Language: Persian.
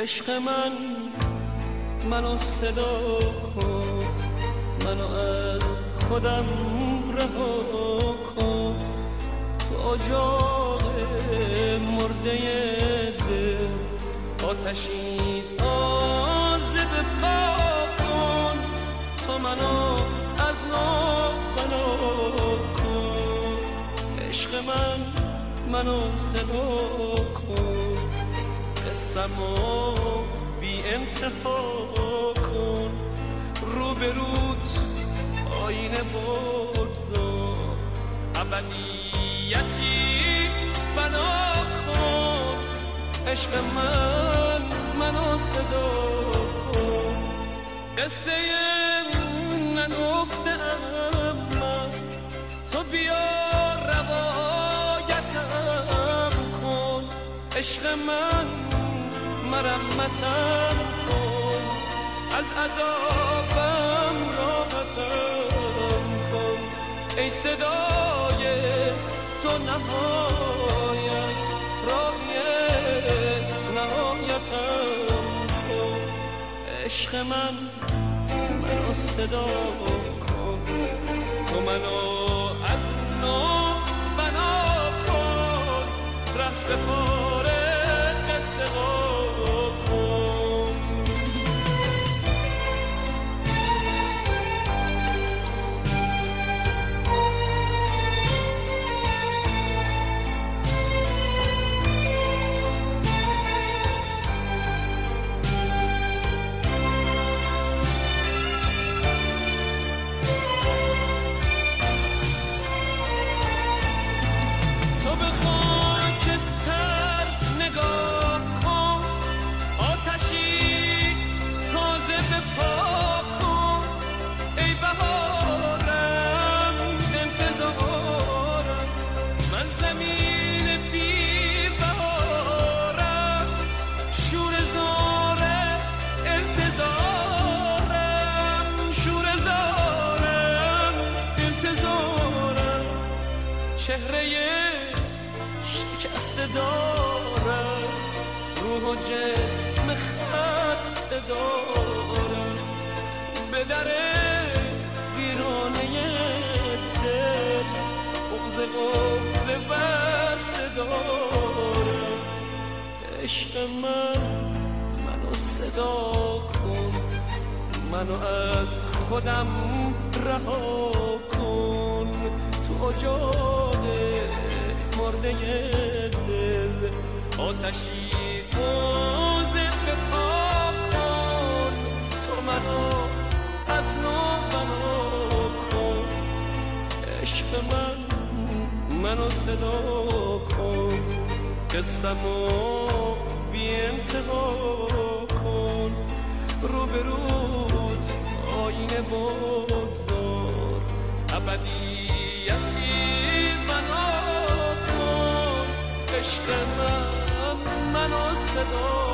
عشق منو صدا کن، منو از خودم رها کن. تو اجاق مرده دل آتشی تازه بپا کن. تو منو از نو بنا کن. عشق منو صدا کن، قصه‌مو بی انتها کن. رو به روت آینه بگذار، ابدیتی بنا کن. عشق منو صدا کن. قصه نگفته ام من، تو بیا روایتم کن. عشق مرمتم کن، از عذابم راحتم کن. ای صدای تو نهایت، راهی نهایتم کن. عشق منو صدا کن، تو منو از نو بنا کن. ره سپاره قصه کن. چهره شکسته دارم، روح و جسم خسته دارم. به در ویرانه دل بغض قفل بسته دارم. عشق منو صدا کن، منو از خودم رها کن. تو اجاق مرده دل آتشی تازه بپا کن. تو منو از نو بنا کن. عشق منو صدا کن، قصه‌مو بی انتها کن. رو به روت آینه بگذار، ابدیتی بنا کن. عشق منو صدا